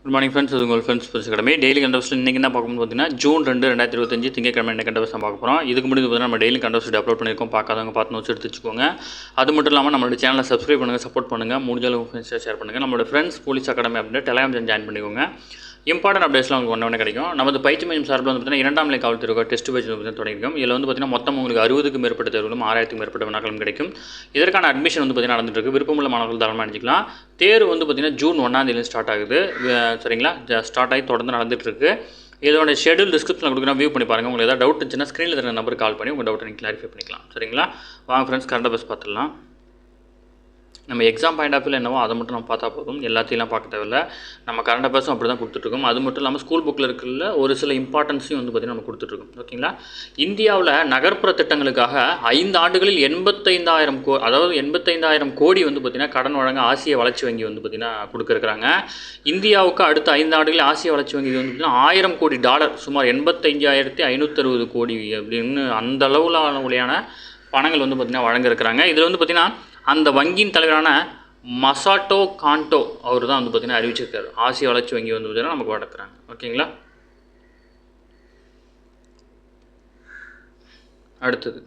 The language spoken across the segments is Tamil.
Good morning friends. இது உங்கள் ஃப்ரெண்ட்ஸ் புதுசு கடமை டெய்லி கண்டவர்ஸ் இன்றைக்கி என்ன பார்க்கணும்னு பார்த்தீங்கன்னா ஜூன் 2 2025 திங்கட்கிழமை என்ன கண்டவர்ஸ் பார்க்க போகிறோம். இதுக்கு முன்னாடி பார்த்தீங்கன்னா நம்ம டெய்லி கண்டவர்ஸ் அப்லோட் பண்ணியிருக்கோம். பார்க்காதவங்க பார்த்து நோட்ஸ் எடுத்து வச்சுக்கோங்க. அது மட்டும் இல்லாமல் நம்மளோட சேனலை சப்ஸ்கிரைப் பண்ணுங்கள், சப்போர்ட் பண்ணுங்கள், முடிஞ்சாலும் உங்கள் ஃப்ரெண்ட்ஸை ஷேர் பண்ணுங்கள். நம்மளோட ஃப்ரெண்ட்ஸ் போலீஸ் அகாடமி அப்படின்ற டெலிகிராம் ஜாயின் பண்ணிக்கோங்க. இம்பார்ட்டன்ட் அப்டேட்ஸ்லாம் உங்களுக்கு ஒன்று கிடைக்கும். நமது பயிற்சி மையம் சார்பில் வந்து பார்த்தீங்கன்னா 2ஆம் நிலை காவல் தேர்வு டெஸ்ட் பேட்ச் வந்து தொடங்கியிருக்கோம். இதில் வந்து பார்த்தீங்கன்னா மொத்தம் உங்களுக்கு 60க்கும் மேற்பட்ட தேர்வுகளும் 6000க்கும் மேற்பட்ட வினாக்களும் கிடைக்கும். இதற்கான அட்மிஷன் வந்து பார்த்தீங்கன்னா நடந்துட்டு இருக்கு. விருப்பமுள்ள மாணவர்கள் தாராளமாக அணிஞ்சிக்கலாம். தேர்வு வந்து பார்த்தீங்கன்னா ஜூன் 1ஆம் தேதி ஸ்டார்ட் ஆகுது. சரிங்களா, ஸ்டார்ட் ஆகி தொடர்ந்து நடந்துட்டு இருக்கு. இதோட ஷெடியூல் டிஸ்கிரிப்ஷனில் கொடுக்குறேன், வியூ பண்ணி பாருங்கள். உங்களுக்கு ஏதாவது டவுட் இருந்துச்சுன்னா ஸ்க்ரீனில் இருக்கிற நம்பருக்கு கால் பண்ணி உங்கள் டவுட்டை நீங்கள் கிளாரிஃபை பண்ணிக்கலாம். சரிங்களா, வாங்க ஃப்ரெண்ட்ஸ் கரண்ட் அஃபேர்ஸ் பார்த்துடலாம். நம்ம எக்ஸாம் பாயிண்ட் ஆஃப் வியூவில் என்னவோ அதை மட்டும் நம்ம பார்த்தா போதும், எல்லாத்தையும் பார்க்க தேவையில்லை. நம்ம கரண்ட் அஃபேர்ஸும் அப்படி தான் கொடுத்துட்ருக்கோம். அது மட்டும் இல்லாமல் ஸ்கூல் புக்கில் இருக்கிற ஒரு சில இம்பார்ட்டன்ஸையும் வந்து பார்த்திங்கன்னா நம்ம கொடுத்துட்ருக்கோம். ஓகேங்களா, இந்தியாவில் நகர்ப்புற திட்டங்களுக்காக 5 ஆண்டுகளில் 85,000 கோடி வந்து பார்த்திங்கன்னா கடன் வழங்க ஆசிய வளர்ச்சி வங்கி வந்து பார்த்திங்கன்னா கொடுக்குறாங்க. இந்தியாவுக்கு அடுத்த 5 ஆண்டுகளில் ஆசிய வளர்ச்சி வங்கி வந்து பார்த்திங்கன்னா $1000 கோடி, சுமார் 85,560 கோடி அப்படின்னு அந்த அளவுலான பணங்கள் வந்து பார்த்திங்கன்னா வழங்க இருக்கிறாங்க. இதில் வந்து பார்த்திங்கன்னா அந்த வங்கியின் தலைவரான மசாட்டோ காண்டோ அவர் தான் வந்து பார்த்திங்கன்னா அறிவிச்சிருக்காரு. ஆசிய வளர்ச்சி வங்கி வந்து பார்த்திங்கன்னா நமக்கு வழங்குறாங்க. ஓகேங்களா, அடுத்தது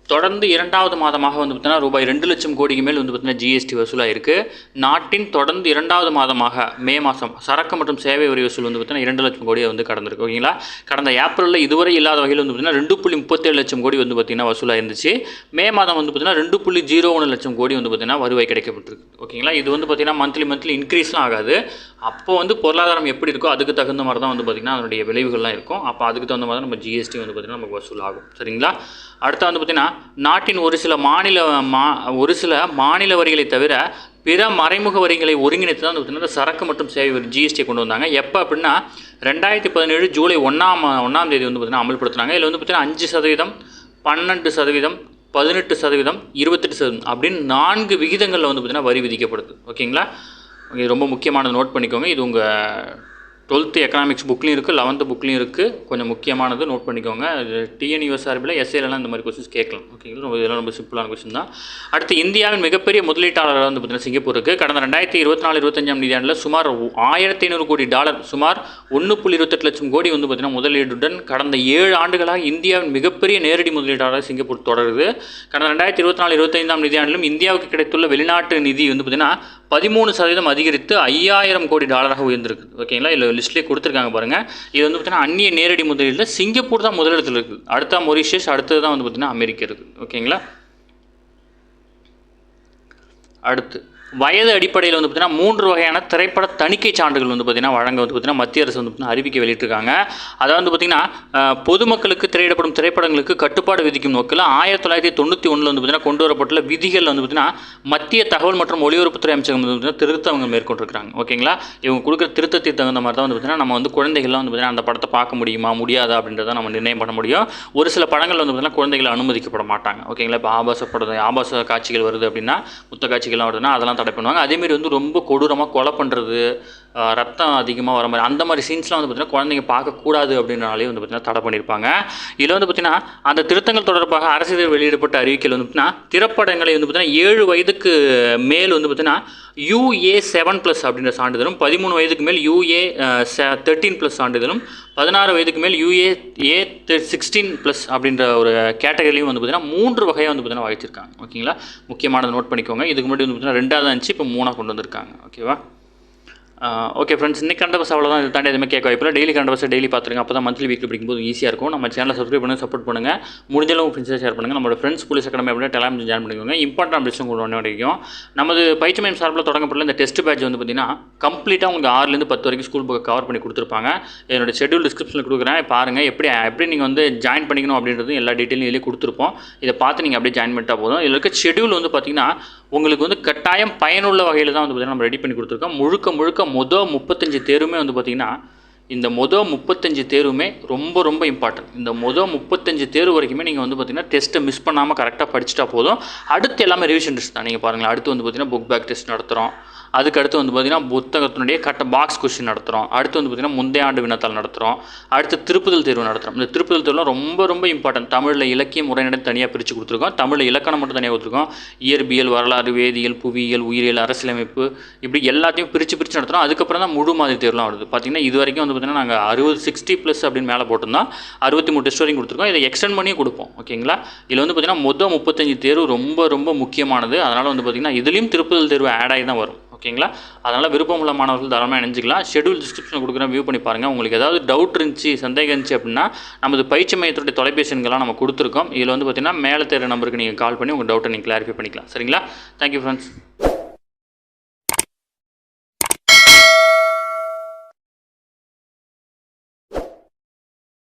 தொடர்ந்து 2வது மாதமாக வந்து பார்த்தீங்கன்னா ரூபாய் 2 லட்சம் கோடிக்கு மேல் வந்து பார்த்தீங்கன்னா ஜிஎஸ்டி வசூலாக இருக்குது. நாட்டின் தொடர்ந்து 2வது மாதமாக மே மாதம் சரக்கு மற்றும் சேவை வரி வசூல் வந்து பார்த்தீங்கன்னா 2 லட்சம் கோடியை வந்து கடந்திருக்கு. ஓகேங்களா, கடந்த ஏப்ரலில் இதுவரை இல்லாத வகையில் வந்து பார்த்தீங்கன்னா 2.37 லட்சம் கோடி வந்து பார்த்திங்கன்னா வசூலாக இருந்துச்சு. மே மாதம் வந்து பார்த்தீங்கன்னா 2.01 லட்சம் கோடி வந்து பார்த்திங்கன்னா வருவாய் கிடைக்கப்பட்டிருக்கு. ஓகேங்களா, இது வந்து பார்த்திங்கன்னா மந்த்லி இன்க்ரீஸ்லாம் ஆகாது. அப்போ வந்து பொருளாதாரம் எப்படி இருக்கோ அதுக்கு தகுந்த மாதிரி தான் வந்து பார்த்திங்கன்னா அதனுடைய விளைவுகள்லாம் இருக்கும். அப்போ அதுக்கு தகுந்த மாதிரி நம்ம ஜிஎஸ்டி வந்து பார்த்திங்கன்னா நமக்கு வசூல் ஆகும். சரிங்களா, அடுத்து வந்து பார்த்திங்கன்னா நாட்டின் ஒரு சில மாநில வரிகளை தவிர பிற மறைமுக வரிகளை ஒருங்கிணைத்து தான் வந்து சரக்கு மற்றும் சேவை வரி ஜிஎஸ்டி கொண்டு வந்தாங்க. எப்போ அப்படின்னா 2017 ஜூலை 1ஆம் தேதி வந்து பார்த்திங்கன்னா அமல்படுத்துனாங்க. இதில் வந்து பார்த்திங்கன்னா 5%, 12%, 18%, 28% அப்படின்னு 4 விகிதங்களில் வந்து பார்த்திங்கன்னா வரி விதிக்கப்படுது. ஓகேங்களா, இது ரொம்ப முக்கியமானது, நோட் பண்ணிக்கோங்க. இது உங்கள் 12th எக்கனாமிக்ஸ் புக்லேயும் இருக்குது, 11th புக்லேயும் இருக்குது. கொஞ்சம் முக்கியமானது, நோட் பண்ணிக்கோங்க. டிஎன்யூஎஸ்ஆர்பியில் எஸ்ஏலாம் இந்த மாதிரி கொஸ்டின்ஸ் கேட்கலாம். ஓகேங்களா, இதெல்லாம் ரொம்ப சிம்பிளான கொஸ்டின் தான். அடுத்து இந்தியாவின் மிகப்பெரிய முதலீட்டாளராக வந்து பார்த்தீங்கன்னா சிங்கப்பூர் இருக்குது. கடந்த 2024-25 நிதியாண்டில் சுமார் $1,500 கோடி, சுமார் 1.28 லட்சம் கோடி வந்து பார்த்திங்கன்னா முதலீடுடன் கடந்த 7 ஆண்டுகளாக இந்தியாவின் மிகப்பெரிய நேரடி முதலீட்டாளராக சிங்கப்பூர் தொடருது. கடந்த 2024-25 நிதியாண்டிலும் இந்தியாவுக்கு கிடைத்துள்ள வெளிநாட்டு நிதி வந்து பார்த்திங்கன்னா 13% அதிகரித்து $5,000 கோடி உயர்ந்திருக்கு. ஓகேங்களா, இல்லை லிஸ்ட்லேயே கொடுத்துருக்காங்க பாருங்கள். இது வந்து பார்த்திங்கன்னா அந்நிய நேரடி முதலீட்டில் சிங்கப்பூர் தான் முதலிடத்தில் இருக்குது. அடுத்த மொரிஷியஸ், அடுத்தது தான் வந்து பார்த்திங்கன்னா அமெரிக்கா இருக்குது. ஓகேங்களா, அடுத்து வயது அடிப்படையில் வந்து பார்த்திங்கன்னா 3 வகையான திரைப்பட தணிக்கை சான்றுகள் வந்து பார்த்திங்கன்னா வழங்க வந்து பார்த்திங்கன்னா மத்திய அரசு வந்து பார்த்திங்கன்னா அறிவிக்கை வெளியிட்டிருக்காங்க. அதாவது வந்து பார்த்திங்கன்னா பொதுமக்களுக்கு திரையிடப்படும் திரைப்படங்களுக்கு கட்டுப்பாடு விதிக்கும் நோக்கில் 1991 வந்து பார்த்திங்கன்னா கொண்டு வரப்பட்டுள்ள விதிகள் வந்து பார்த்திங்கன்னா மத்திய தகவல் மற்றும் ஒலிபரப்புத்துறை அமைச்சகம் வந்து பார்த்திங்கன்னா திருத்தவங்க மேற்கொண்டிருக்காங்க. ஓகேங்களா, இவங்க கொடுக்குற திருத்தத்துக்கு தகுந்த மாதிரி தான் வந்து பார்த்திங்கன்னா நம்ம வந்து குழந்தைகள்லாம் வந்து பார்த்திங்கன்னா அந்த படத்தை பார்க்க முடியுமா முடியாதா அப்படின்றத நம்ம நிர்ணயம் பண்ண முடியும். ஒரு சில படங்கள் வந்து பார்த்திங்கன்னா குழந்தைகள் அனுமதிக்கப்பட மாட்டாங்க. ஓகேங்களா, இப்போ ஆபாச காட்சிகள் வருது அப்படின்னா, முத்த காட்சிகள்லாம் வருதுன்னா அதெல்லாம் தடை பண்ணுவாங்க. அதேமாரி வந்து ரொம்ப கொடூரமாக கொலை பண்ணுறது, ரத்தம் அதிகமாக வர மாதிரி அந்த மாதிரி சீன்ஸ்லாம் வந்து பார்த்திங்கன்னா குழந்தைங்க பார்க்கக்கூடாது அப்படின்றனாலே வந்து பார்த்திங்கன்னா தடை பண்ணியிருப்பாங்க. இதில் வந்து பார்த்திங்கன்னா அந்த திருத்தங்கள் தொடர்பாக அரசு வெளியிடப்பட்ட அறிவிக்கையில் வந்து பார்த்திங்கன்னா திரைப்படங்களை வந்து பார்த்திங்கன்னா 7 வயதுக்கு மேல் வந்து பார்த்திங்கன்னா UA7+ அப்படின்ற சான்றிதழும், 13 வயதுக்கு மேல் UA13+ சான்றிதழும், 16 வயதுக்கு மேல் UA16+ அப்படின்ற ஒரு கேட்டகரிலையும் வந்து பார்த்திங்கன்னா 3 வகையாக வந்து பார்த்திங்கன்னா வகிச்சிருக்காங்க. ஓகேங்களா, முக்கியமானது நோட் பண்ணிக்கோங்க. இதுக்கு முன்னாடி வந்து பார்த்திங்கன்னா 2ஆவது இருந்துச்சு, இப்போ 3ஆக கொண்டு வந்திருக்காங்க. ஓகேவா, ஓகே ஃப்ரெண்ட்ஸ், இன்றைக்கி கரண்ட் அஃபேர்ஸ் அவ்வளோதான். இது தாண்டி எதுவுமே கேட்க வாய்ப்பில்லை. டெய்லி கரண்ட் அஃபேர்ஸ் டெய்லி பார்த்துருங்க. அப்போ தான் மந்த்லி வீக்லி படிக்கும்போது ஈஸியாக இருக்கும். நம்ம சேனலை சப்ஸ்கிரைப் பண்ணுங்கள், சப்போர்ட் பண்ணுங்கள், முடிஞ்சாலும் உங்கள் ஃப்ரெண்ட்ஸை ஷேர் பண்ணுங்கள். நம்மளோட ஃப்ரெண்ட்ஸ் போலீஸ் அகாடமி அப்படின்னா டெலிகிராம் ஜாயின் பண்ணிக்கோங்க. இம்பார்ட்டன்ட் அப்டேட்ஸ் உங்களுக்கு ஒன்று கிடைக்கும். நமது பயிற்சி மையம் சார்பில் தொடங்கப்பட்டுள்ள இந்த டெஸ்ட் பேட்ச் வந்து பார்த்திங்கன்னா கம்ப்ளீட்டாக உங்களுக்கு 6லேருந்து 10 வரைக்கும் ஸ்கூல் புக்கை கவர் பண்ணி கொடுத்துருப்பாங்க. என்னோட ஷெடியூல் டிஸ்கிரிப்ஷனில் கொடுக்குறேன், பாருங்கள். எப்படி நீங்கள் வந்து ஜாயின் பண்ணிக்கணும் அப்படின்றது எல்லா டீட்டெயிலும் இதிலே கொடுத்துருப்போம். இதை பார்த்து நீங்கள் அப்படியே ஜாயின் பண்ணிட்டா போதும். இதில் இருக்க ஷெடியூல் வந்து பார்த்திங்கன்னா உங்களுக்கு வந்து கட்டாயம் பயனுள்ள வகையில் தான் வந்து பார்த்திங்கன்னா நம்ம ரெடி பண்ணி கொடுத்துருக்கோம். முழுக்க 35 தேர்வுமே வந்து பார்த்திங்கன்னா இந்த மொதல் 35 தேர்வுமே ரொம்ப ரொம்ப இம்பார்ட்டன்ட். இந்த மொதல் 35 தேர்வு வரைக்குமே நீங்கள் வந்து பார்த்திங்கன்னா டெஸ்ட்டை மிஸ் பண்ணாமல் கரெக்டாக படிச்சுட்டா போதும். அடுத்து எல்லாமே ரிவிஷன் டெஸ்ட் தான். நீங்கள் பாருங்களேன், அடுத்து வந்து பார்த்திங்கன்னா புக் பேக் டெஸ்ட் நடத்துகிறோம். அதுக்கடுத்து வந்து பார்த்திங்கன்னா புத்தகத்தினுடைய பாக்ஸ் கொஸ்டின் நடத்துகிறோம். அடுத்து வந்து பார்த்திங்கன்னா முந்தைய ஆண்டு வினாத்தாள் நடத்துகிறோம். அடுத்து திருப்புதல் தேர்வு நடத்துகிறோம். இந்த திருப்புதல் தேர்வுலாம் ரொம்ப ரொம்ப இம்பார்ட்டன்ட். தமிழில் இலக்கியம் உரைநடை தனியாக பிரித்து கொடுத்துருக்கோம், தமிழில் இலக்கணம் மட்டும் தனியாக கொடுத்துருக்கோம். இயற்பியல், வரலாறு, வேதியியல், புவியியல், உயிரியல், அரசியலமைப்பு, இப்படி எல்லாத்தையும் பிரித்து நடத்துகிறோம். அதுக்கப்புறம் தான் முழு மாதிரி தேர்வுலாம் வருது. பார்த்திங்கன்னா இது வரைக்கும் வந்து பார்த்திங்கன்னா நாங்கள் 60+ அப்படின்னு மேலே போட்டிருந்தோம். 63 டெஸ்ட் வரைக்கும் கொடுத்துருக்கோம். இதை எக்ஸ்டெண்ட் பண்ணி கொடுப்போம். ஓகேங்களா? இதில் வந்து பார்த்திங்கன்னா மொதல் 35 தேர்வு ரொம்ப ரொம்ப முக்கியமானது. அதனால் வந்து பார்த்திங்கன்னா இதுலேயும் திருப்புதல் தேர்வு ஆட் ஆகி தான் வரும். ஓகேங்களா? அதனால் விருப்பமுள்ள மாணவர்கள் தாராளமாக இணைஞ்சிக்கலாம். ஷெடியூல் டிஸ்கிரிப்ஷனில் கொடுக்குறேன், வியூ பண்ணி பாருங்கள். உங்களுக்கு ஏதாவது டவுட் இருந்துச்சு, சந்தேகம் இருந்துச்சு அப்படின்னா நமது பயிற்சி மையத்துடைய தொலைபேசி எண்கள்லாம் நம்ம கொடுத்துருக்கோம். இதில் வந்து பார்த்திங்கன்னா மேலே தேர்வு நம்பருக்கு நீங்கள் கால் பண்ணி உங்கள் டவுட்டை நீங்கள் கிளாரிஃபை பண்ணிக்கலாம். சரிங்களா? Thank you friends.